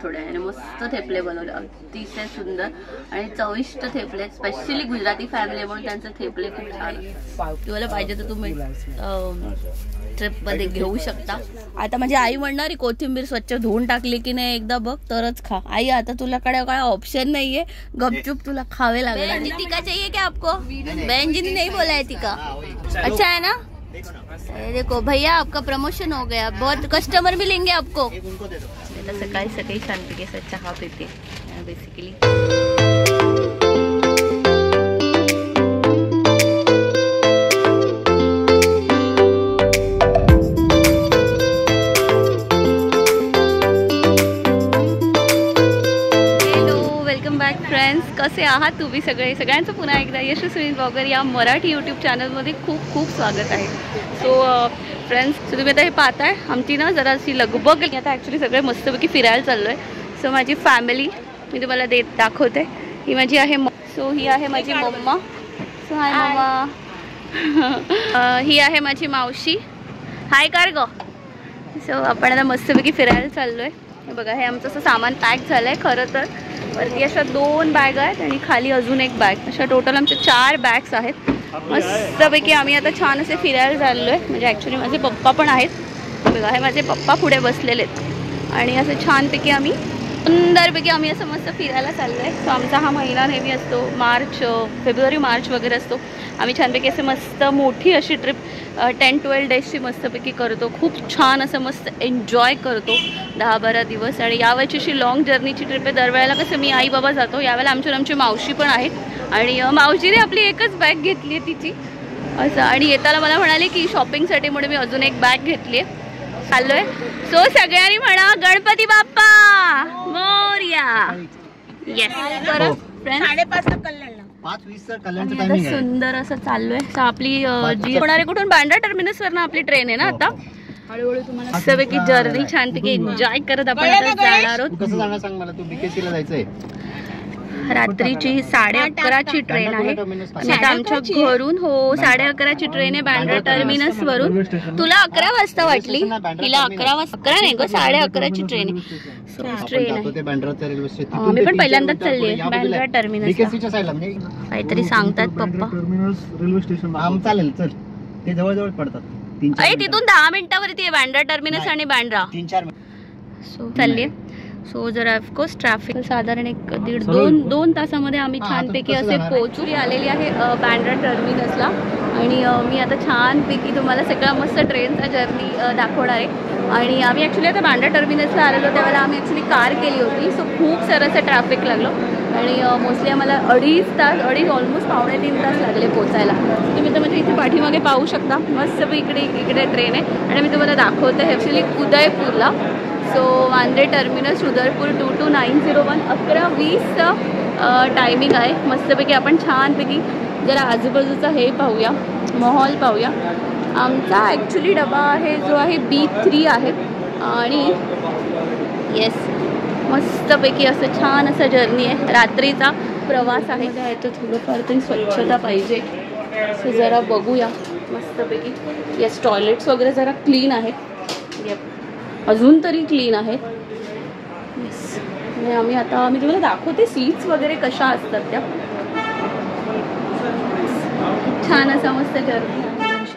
आठवड्याने मस्त थेपले बनवले, अतिशय सुंदर आणि चविष्ट थेपले. स्पेशली गुजराती फॅमिली म्हणून त्यांचे थेपले खूप छान. तुम्हाला पाहिजे तर तुम्ही ट्रिप मध्ये घेऊ शकता. आता माझी आई म्हणणारी कोथिंबीर स्वच्छ धुवून टाकली की नाही एकदा बघ तरच खा. आई आता तुलाकडे काय ऑप्शन नाहीये, गपचूप तुला खावे लागेल. टिका चाहिए क्या आपको? बहन जी ने नहीं बोला है टिका. अच्छा है ना? देखो भैया आपका प्रमोशन हो गया, बहुत कस्टमर भी लेंगे आपको. सकाळी सकाळी छानपैकी असं चहा पिते बेसिकली. फ्रेंड्स, कसे आहात तुम्ही सगळे? सगळ्यांचं पुन्हा एकदा यशस्वी ब्लॉगर या मराठी यूट्यूब चॅनलमध्ये खूप खूप स्वागत आहे. सो फ्रेंड्स, तुम्ही आता हे पाहताय आमची ना जरा अशी लगबग. आता ॲक्च्युली सगळे मस्तपैकी फिरायला चाललो आहे. सो माझी फॅमिली मी तुम्हाला दाखवते. ही माझी आहे. सो ही आहे माझी मम्मा. सो हाय मम्मा. ही आहे माझी मावशी. हाय कर गो. सो आपण आता मस्तपैकी फिरायला चाललो आहे. हे बघा, हे आमचं असं सामान पॅक झालं आहे. खरं तर वरती अशा 2 बॅग आहेत आणि खाली अजून एक बॅग, अशा टोटल आमच्या 4 बॅग्स आहेत. मस्तपैकी आम्ही आता छान असे फिरायला चाललो आहे. म्हणजे ॲक्च्युली माझे पप्पा पण आहेत. बघा, हे माझे पप्पा पुढे बसलेले आहेत आणि असं छानपैकी आम्ही सुंदरपैकी आम्ही असं मस्त फिरायला चाललो आहे. सो आमचा हा महिना नेहमी असतो फेब्रुवारी मार्च वगैरे असतो. आम्ही छानपैकी असं मस्त मोठी अशी ट्रिप 10-12 डेजची मस्तपैकी करतो. खूप छान असं मस्त एन्जॉय करतो 10-12 दिवस. आणि यावेळची अशी लाँग जर्नीची ट्रिप आहे. दरवेळेला कसं मी आई बाबा जातो, यावेळेला आमची मावशी पण आहे. आणि मावशीने आपली एकच बॅग घेतली आहे तिची असं. आणि येताना मला म्हणाले की शॉपिंगसाठी म्हणून मी अजून एक बॅग घेतली आहे. चाललो आहे. सो सगळ्यांनी म्हणा गणपती बाप्पा मोरया. येस बरं फ्रेंड्स, 5:30 कल्याण. सुंदर असं चाललोय. आपली जी होणारे कुठून बांद्रा टर्मिनस वरनं आपली ट्रेन आहे ना आता. हळूहळू तुम्हाला सगळी जर्नी छानपैकी एन्जॉय करत आपण आता जाणार आहोत. कसं जाणार सांग मला. तू बीकेसीला जायचंय. रात्रीची 11:30ची ट्रेन आहे. आणि आता आमच्या घरून 11:30ची ट्रेन आहे बांद्रा टर्मिनस वरून. तुला 11 वाजता वाटली, तिला 11 वाजता. 11 नाही ग, 11:30ची ट्रेन आहे. ट्रेन आहे. मी पण पहिल्यांदाच चालली आहे बांद्रा टर्मिनस. काहीतरी सांगतात पप्पा. चालेल चल, ते जवळ पडतात. तिथून 10 मिनिटावरती आहे बांद्रा टर्मिनस आणि बांद्रा. 3-4 सो चालली. सो जरा ऑफकोर्स ट्रॅफिक साधारण 1-1.5-2 तासामध्ये आम्ही छानपैकी असे पोहोचून आलेली आहे बांद्रा टर्मिनसला. आणि मी आता छानपैकी तुम्हाला सगळा मस्त ट्रेनचा जर्नी दाखवणार आहे. आणि आम्ही ॲक्च्युली आता बांद्रा टर्मिनसला आलेलो त्यावेळेला आम्ही ॲक्च्युली कार केली होती. सो खूप सारं असं ट्रॅफिक लागलो आणि मोस्टली आम्हाला 2.5 ऑलमोस्ट 2.5-3 तास लागले पोचायला. तुम्ही तर म्हणजे इथे पाठीमागे पाहू शकता मस्त इकडे ट्रेन आहे. आणि मी तुम्हाला दाखवते ॲक्च्युली उदयपूरला. So Bandra terminus Udaipur 22-901 11:20 timing आहे. मस्तपैकी आपण छानपैकी जरा आजूबाजूचा हे पाहूया, माहोल पाहूया. आमचा ॲक्च्युली डबा आहे जो आहे B3 आहे. आणि येस मस्तपैकी असं छान असं जर्नी आहे. रात्रीचा प्रवास आहे. तर थोडंफार तरी स्वच्छता पाहिजे. सो जरा बघूया मस्तपैकी. येस, टॉयलेट्स वगैरे जरा क्लीन आहेत. अजून तरी क्लीन आहेत. येस. आणि मी तुम्हाला दाखवते सीट्स वगैरे कशा असतात त्या. छान असा मस्त जर्नी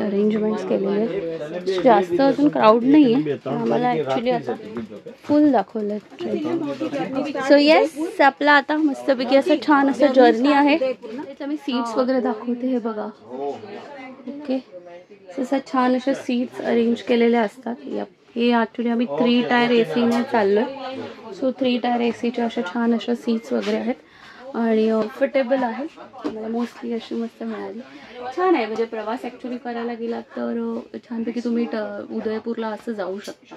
अरेंजमेंट्स केलेले आहेत. जास्त अजून क्राऊड नाही आहे. आम्हाला ॲक्च्युली आता फुल दाखवलं ट्रेन. सो येस, आपला आता मस्तपैकी असं छान असं जर्नी आहे. मी सीट्स वगैरे दाखवते. हे बघा. ओके, असं छान अशा सीट्स अरेंज केलेल्या असतात. हे ॲक्च्युली आम्ही 3 टायर एसीने चाललो आहे. सो 3 टायर एसीच्या अशा छान अशा सीट्स वगैरे आहेत आणि कम्फर्टेबल आहे. मला मोस्टली अशी मस्त मिळाली. छान आहे. म्हणजे प्रवास ॲक्च्युली करायला गेला तर छानपैकी तुम्ही उदयपूरला असं जाऊ शकता.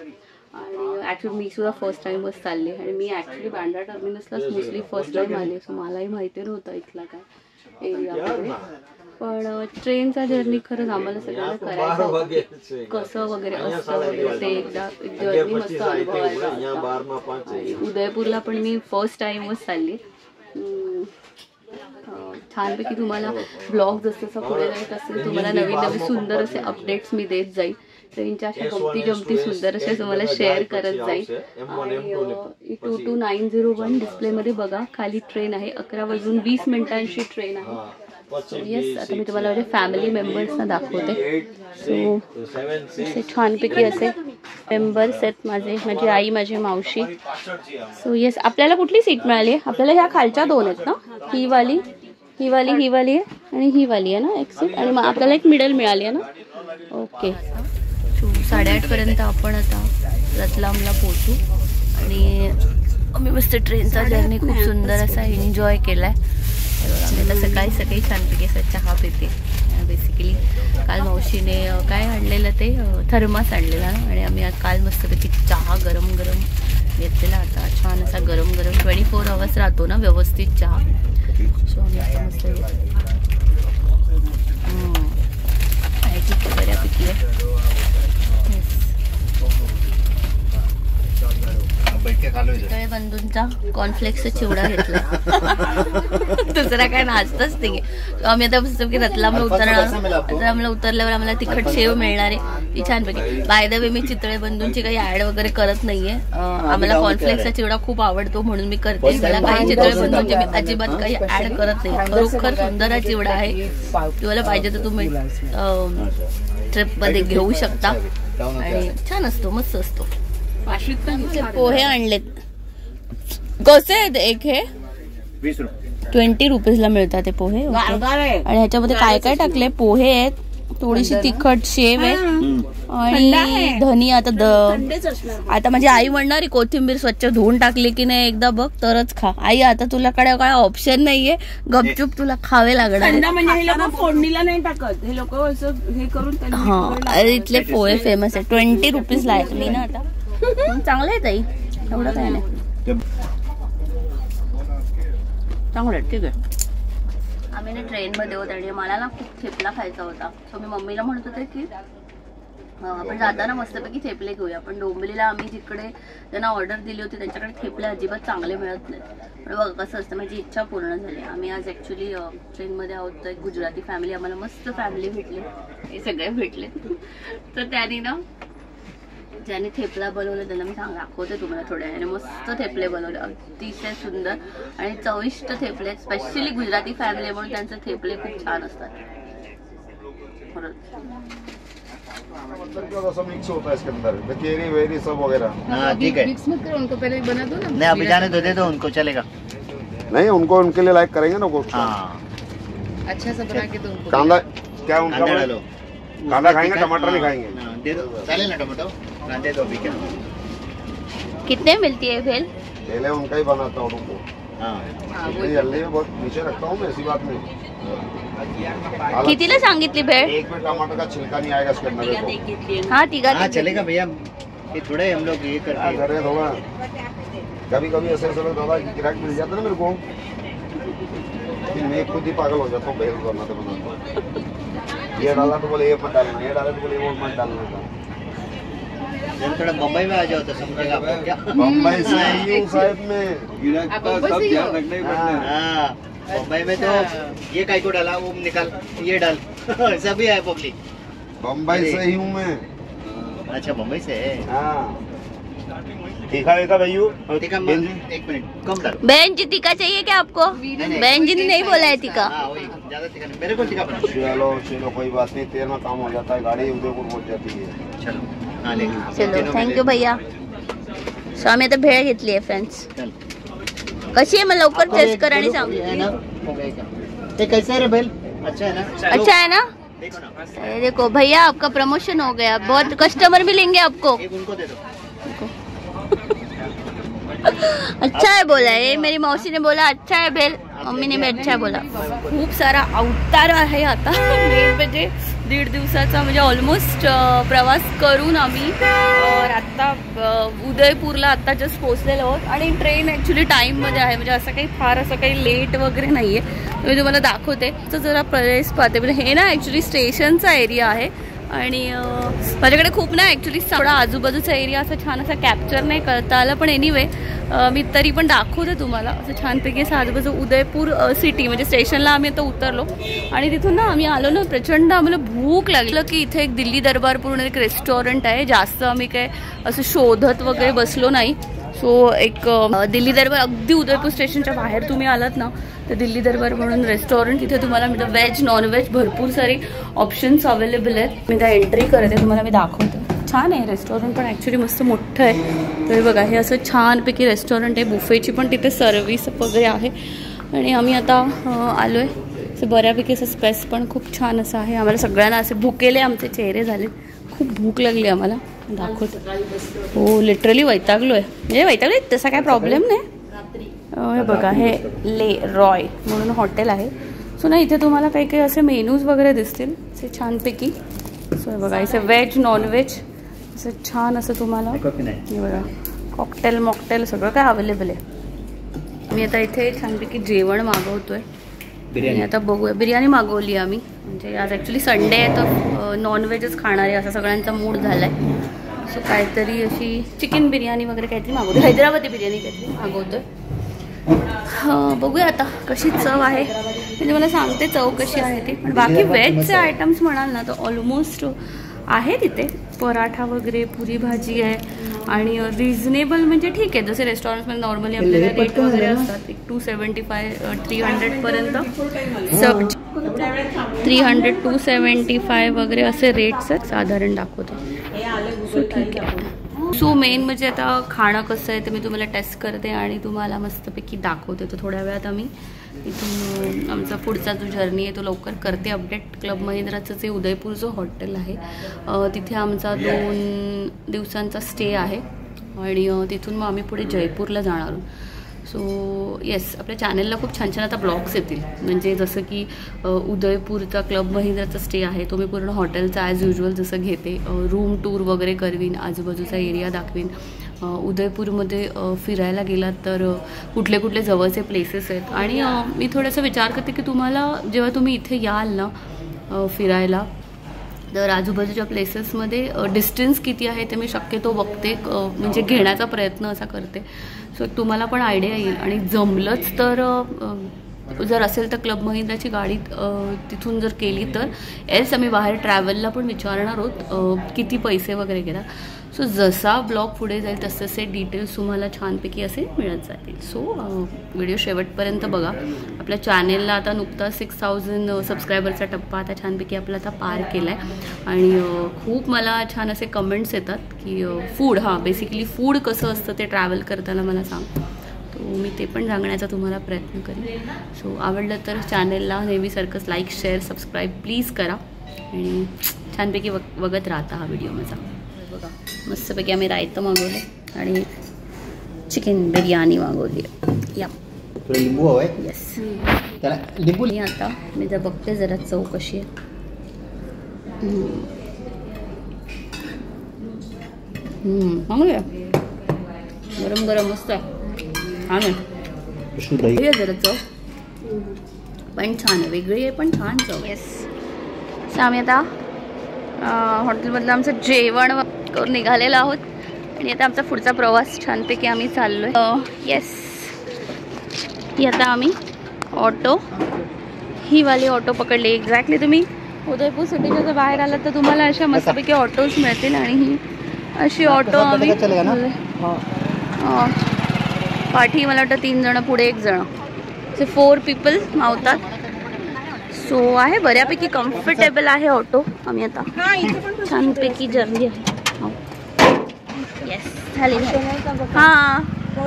आणि ॲक्च्युली मी सुद्धा फर्स्ट टाईमच चालले. आणि मी ॲक्च्युली बांद्रा टर्मिनसलाच मोस्टली फर्स्ट टाईम आले. सो मलाही माहिती नव्हतं इथला काय एरिया वगैरे. पण ट्रेनचा जर्नी खरंच आम्हाला सगळ्यांना करायचं कसं वगैरे असतं वगैरे ते एकदा जर्नी मस्त अनुभवायला. उदयपूरला पण मी फर्स्ट टाईमच चालली. छानपैकी तुम्हाला ब्लॉग जसं पुढे जाईल तसे तुम्हाला नवीन सुंदर असे अपडेट्स मी देत जाईल ट्रेनच्या अशा गमती जमती सुंदर अशा तुम्हाला शेअर करत जाईल. आणि 22901 डिस्प्लेमध्ये बघा खाली ट्रेन आहे. 11:20 ट्रेन आहे. येस, आता मी तुम्हाला माझ्या फॅमिली मेंबर्सना दाखवते. सो असे छानपैकी असे मेंबर्स आहेत माझी आई, माझी मावशी. सो येस, आपल्याला कुठली सीट मिळाली आहे? आपल्याला ह्या खालच्या 2 आहेत ना, ही वाली आहे आणि ही वाली आहे ना एक सीट, आणि मग आपल्याला एक मिडल मिळाली आहे ना. ओके, 8:30 पर्यंत आपण आता रतलामला पोहोचू. आणि आम्ही मस्त ट्रेनचा जर्नी खूप सुंदर असा एन्जॉय केलाय. आम्ही आता सकाळी छानपैकी असा चहा पिते. बेसिकली काल मावशीने काय आणलेलं ते थर्मास आणलेला ना, आणि आम्ही काल मस्तपैकी चहा गरम घेतलेला. आता छान असा गरम 24 आवर्स राहतो ना व्यवस्थित चहा. सो आम्ही आता मस्त ठीक आहे, बऱ्यापैकी आहे. तळे बंधूंचा कॉर्नफ्लेक्सचा चिवडा घेतला. दुसरा काय नाचतच नाही. आम्ही आता पुस्तक की रतलामला उतरल्यावर आम्हाला तिखट शेव मिळणार आहे ती छानपैकी. बाय द वे, मी चितळे बंधूंची काही ऍड वगैरे करत नाहीये. आम्हाला कॉर्नफ्लेक्सचा चिवडा खूप आवडतो म्हणून मी करते. मला काही चितळे बंधूंचे मी अजिबात काही ऍड करत नाही. खरोखर सुंदर हा चिवडा आहे. तुम्हाला पाहिजे तर तुम्ही ट्रिप मध्ये घेऊ शकता. आणि छान असतो, मस्त असतो. पोहे आणलेत. कसे आहेत एक? हे 20 रुपीजला मिळतात ते पोहे. आणि ह्याच्यामध्ये काय काय टाकले? पोहे आहेत, थोडीशी तिखट शेव आहे आणि धनी. आता माझी आई म्हणणारी कोथिंबीर स्वच्छ धुवून टाकली की नाही एकदा बघ तरच खा. आई आता तुलाकडे काय ऑप्शन नाहीये, गपचूप तुला खावे लागणार. फोडणीला नाही टाकत हे लोक, हे करून. हा, इथले पोहे फेमस आहे. 20 रुपीजला ऐकली ना आता. चांगलं आहे ताई, एवढं काय नाही, चांगलं आहे, ठीक आहे. आम्ही ना ट्रेनमध्ये होतो आणि मला ना खूप थेपला खायचा होता. सो मी मम्मीला म्हणत होते की आपण जाताना मस्तपैकी थेपले घेऊया. पण डोंबिवलीला आम्ही जिकडे त्यांना ऑर्डर दिली होती त्यांच्याकडे थेपले अजिबात चांगले मिळत नाहीत. पण बघा कसं असतं, माझी इच्छा पूर्ण झाली. आम्ही आज ॲक्च्युली ट्रेनमध्ये आहोत. एक गुजराती फॅमिली, आम्हाला मस्त फॅमिली भेटली, हे सगळे भेटले. तर त्यांनी ना ज्याने थेपला बनवलं त्यांना मी दाखवते तुम्हाला थोड्या वेळाने. मस्त थेपले बनवले, अतिशय सुंदर आणि चविष्ट थेपले. स्पेशली गुजराती फॅमिली म्हणून त्यांचे थेपले खूप छान असतात. मिक्स होता है इसके अंदर, केरी वेरी सब वगैरह. ठीक है, मिक्स मत करो, उनको पहले बना दो ना. नहीं अभी जाने दे दो उनको, चलेगा. नहीं उनको, उनके लिए लाइक करेंगे ना कुछ. अच्छा सा बना के दो उनको. कांदा क्या उनका डालो. कांदा खाएंगे, टमाटर नहीं खाएंगे. दे दो, चले ना टमाटो. कांदे दो अभी. क्या कितने मिलती है भेल? पहले उनका ही बनाता हूँ उनको. जल्दी में बहुत नीचे रखता हूँ मैं, ऐसी बात नहीं. कितीला सांगितली भेळ? एक में टमाटर का छिलका नहीं आएगा इसके अंदर. हाँ तिघा. हाँ चलेगा भैया, ये थोड़ा हम लोग ये करते थोड़ा. कभी कभी ऐसे दादा ग्राहक मिल जाता ना मेरे को, मैं खुद ही पागल हो जाता हूँ भेल करना. तो बनाता ये डाला तो बोले ये मत डालना, ये डाला तो बोले वो मत डालना. थोड़ा मुंबई में आ जाओ तो समझेगा आपको क्या. मुंबई से ही हूँ साहब में. मुंबई में तो ये काय को डाला, वो निकाल, ये डाल. सभी है पब्लिक. मुंबई से ही हूँ मैं. अच्छा मुंबई से है. हाँ तीखा देखा भैया. तीखा एक मिनट कम डाल. बहन जी तीखा चाहिए क्या आपको? बहन जी ने नहीं बोला है तीखा. ज्यादा तीखा नहीं, मेरे को तीखा बना. चलो कोई बात नहीं, तेल में काम हो जाता है. गाड़ी उदयपुर पहुँच जाती है. चलो चलो थँक्यू भैया. सो आम्ही आता भेळ घेतली आहे फ्रेंड्स. कशी आहे मग लवकर टेस्ट कर आणि सांग. ये कैसा है रे भेल? अच्छा है ना? अच्छा है ना? देखो ना. देखो भैया आपका प्रमोशन हो गया, बहुत कस्टमर भी लेंगे आपको. एक उनको दे दो. अच्छा है बोला, ये मेरी मौसी ने बोला अच्छा है भेल, मम्मी ने भी अच्छा बोला. खूप सारा अवतार आहे आता. म्हणजे 1.5 दिवसाचा म्हणजे ऑलमोस्ट प्रवास करून आम्ही आता उदयपूरला आता जस्ट पोहोचलेलो आहोत. आणि ट्रेन ॲक्च्युली टाईममध्ये आहे, म्हणजे असं काही फार असं काही लेट वगैरे नाही आहे. मी तुम्हाला दाखवते तर जरा प्रदेश पाहते. म्हणजे हे ना ॲक्च्युली स्टेशनचा एरिया आहे आणि माझ्याकडे खूप ना ॲक्च्युली थोडा आजूबाजूचा एरिया असं छान असा कॅप्चर नाही करता आला, पण एनिवे मी तरी पण दाखवते तुम्हाला असं छानपैकी असं आजूबाजू. उदयपूर सिटी म्हणजे स्टेशनला आम्ही आता उतरलो आणि तिथून ना आम्ही आलो ना, प्रचंड आम्हाला भूक लागलं की इथे एक दिल्ली दरबार पूर्ण एक रेस्टॉरंट आहे. जास्त आम्ही काय असं शोधत वगैरे बसलो नाही. सो एक दिल्ली दरबार अगदी उदयपूर स्टेशनच्या बाहेर तुम्ही आलात ना तर दिल्ली दरबार म्हणून रेस्टॉरंट तिथे तुम्हाला मिळतं. व्हेज नॉनव्हेज भरपूर सारे ऑप्शन्स अवेलेबल आहेत. मी त्या एंट्री करते, तुम्हाला मी दाखवते. छान आहे रेस्टॉरंट, पण ॲक्च्युली मस्त मोठं आहे. तर बघा हे असं छानपैकी रेस्टॉरंट आहे. बुफेची पण तिथे सर्व्हिस वगैरे आहे. आणि आम्ही आता आलो आहे. असं बऱ्यापैकी असं स्पेस पण खूप छान असं आहे. आम्हाला सगळ्यांना असे भुकेले आमचे चेहरे झाले, खूप भूक लागली आम्हाला. दाखवतो. हो लिटरली वैतागलो आहे, म्हणजे वैतागलो तसा काय प्रॉब्लेम नाही. हे बघा हे ले रॉय म्हणून हॉटेल आहे. सो ना इथे तुम्हाला काही काही असे मेनूज वगैरे दिसतील असे छानपैकी. सो हे बघा इथे व्हेज नॉनव्हेज असं छान असं तुम्हाला हे बघा कॉकटेल मॉकटेल सगळं काय अवेलेबल आहे. मी आता इथे छानपैकी जेवण मागवतोय. आणि आता बघूया, बिर्याणी मागवली आम्ही. म्हणजे आज ॲक्च्युली संडे आहे तर नॉनव्हेजच खाणार आहे असा सगळ्यांचा मूड झाला आहे. सो काहीतरी अशी चिकन बिर्याणी वगैरे काहीतरी मागवतो, हैदराबादी बिर्याणी काहीतरी मागवतोय. हां बघूया आता कशी चव आहे, म्हणजे मला सांगते चव कशी आहे ती. पण बाकी व्हेजचे आयटम्स म्हणाल ना तर ऑलमोस्ट आहे तिथे. पराठा वगैरे, पुरी भाजी आहे आणि रिजनेबल म्हणजे ठीक आहे. जसे रेस्टॉरंट्समध्ये नॉर्मली आपल्याला रेट वगैरे असतात एक 275 300पर्यंत सब 300 275 वगैरे असे रेट्स आहेत साधारण दाखवतो. सो ठीक आहे. सो मेन म्हणजे आता खाणं कसं आहे ते मी तुम्हाला टेस्ट करते आणि तुम्हाला मस्तपैकी दाखवते. तर थोड्या वेळात आम्ही इथून आमचा पुढचा जो जर्नी आहे तो लवकर करते अपडेट. क्लब महिंद्राचं जे उदयपूरचं हॉटेल आहे तिथे आमचा 2 दिवसांचा स्टे आहे आणि तिथून मग आम्ही पुढे जयपूरला जाणार आहोत. सो येस, आपल्या चॅनलला खूप छान छान आता ब्लॉग्स येतील. म्हणजे जसं की उदयपूरचा क्लब महिंद्राचा स्टे आहे तो मी पूर्ण हॉटेलचा ॲज युजल जसं घेते, रूम टूर वगैरे करवीन, आजूबाजूचा एरिया दाखवीन. उदयपूरमध्ये फिरायला गेलात तर कुठले कुठले जवळचे प्लेसेस आहेत. आणि मी थोडंसं विचार करते की तुम्हाला जेव्हा तुम्ही इथे याल ना फिरायला तर आजूबाजूच्या प्लेसेसमध्ये डिस्टन्स किती आहे ते मी शक्यतो बघते, म्हणजे घेण्याचा प्रयत्न असा करते. सो तुम्हाला पण आयडिया येईल. आणि जमलंच तर जर असेल तर क्लब महिंद्राची गाडी तिथून जर केली तर एल्स आम्ही बाहेर ट्रॅव्हलला पण विचारणार आहोत किती पैसे वगैरे घेणार. सो जसा ब्लॉग पुढे जाईल तसे डिटेल्स तुम्हाला छानपैकी असे मिळत जातील. सो व्हिडिओ शेवटपर्यंत बघा. आपल्या चॅनेलला आता नुकताच 6000 सबस्क्रायबरचा टप्पा आता छानपैकी आपला आता पार केला आहे. आणि खूप मला छान असे कमेंट्स येतात की फूड, हां बेसिकली फूड कसं असतं ते ट्रॅव्हल करताना मला सांग. तो मी ते पण सांगण्याचा तुम्हाला प्रयत्न करेन. सो आवडलं तर चॅनेलला नेहमीसारखंच लाईक शेअर सबस्क्राईब प्लीज करा आणि छानपैकी बघत राहता हा व्हिडिओ माझा. बघा मस्तपैकी आम्ही रायतं मागवलं आणि चिकन बिर्याणी मागवली आहे. या लिंबू हवं आहे. येस त्याला लिंबू. आता मी जर बघते जरा चव कशी आहे. मागूया, गरम गरम मस्त आहे, छान आहे. जरा चव पण छान आहे, वेगळी आहे पण छान चव. येस, आम्ही आता हॉटेलमधलं आमचं जेवण करून निघालेलं आहोत आणि आता आमचा पुढचा प्रवास छानपैकी आम्ही चाललो आहे. येस, ही आता आम्ही ऑटो, ही वाली ऑटो पकडली. एक्झॅक्टली तुम्ही उदयपूर सिटीच्या जर बाहेर आलात तर तुम्हाला अशा मस्तपैकी ऑटोज मिळतील. आणि ही अशी ऑटो आम्ही पाठी मला वाटतं 3 जण पुढे 1 जण असे 4 पीपल मावतात. सो आहे बऱ्यापैकी कम्फर्टेबल आहे ऑटो. आम्ही आता छानपैकी जर्नी आहे. येस झाली. हां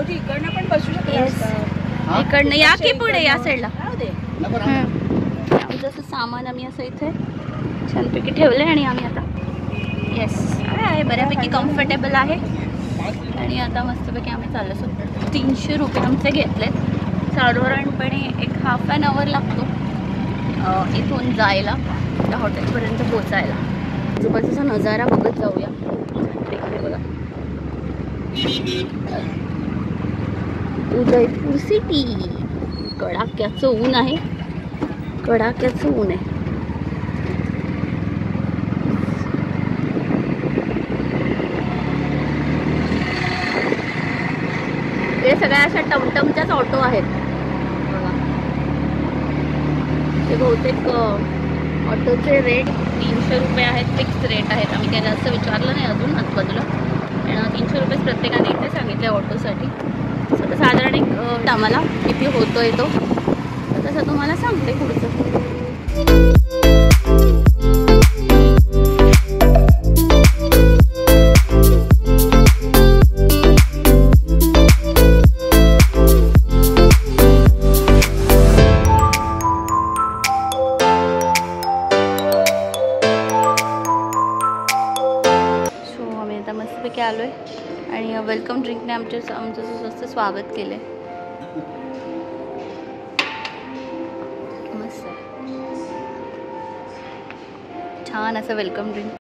इकडनं पण बसू शकतो. येस इकडनं या की पुढे या साईडला. जसं सामान आम्ही असं इथे छानपैकी ठेवलं आहे आणि आम्ही आता येस आहे बऱ्यापैकी कम्फर्टेबल आहे. आणि आता मस्तपैकी आम्ही चाललो असो. 300 रुपये आमचे घेतलेत. साधारणपणे एक हाफ ॲन आवर लागतो इथून जायला त्या हॉटेलपर्यंत पोचायला. आजूबाजूचा नजारा बघत जाऊया. बघा उदयपूर सिटी. कडाक्याचं ऊन आहे, कडाक्याचं ऊन आहे. सगळ्या अशा टमटमच्याच ऑटो आहेत बघा. ते बहुतेक ऑटोचे रेट 300 रुपये आहेत, फिक्स रेट आहेत. आम्ही काही जास्त विचारलं नाही अजून आजूबाजूला. 300 रुपये प्रत्येकाने इथे सांगितले ऑटोसाठी. तर साधारण एक आम्हाला किती होतोय तो तर तसं तुम्हाला सांगते पुढचं. मस्तपैकी आलो आहे आणि वेलकम ड्रिंकने आमचं स्वस्त स्वागत केलं आहे. मस्त छान असं वेलकम ड्रिंक.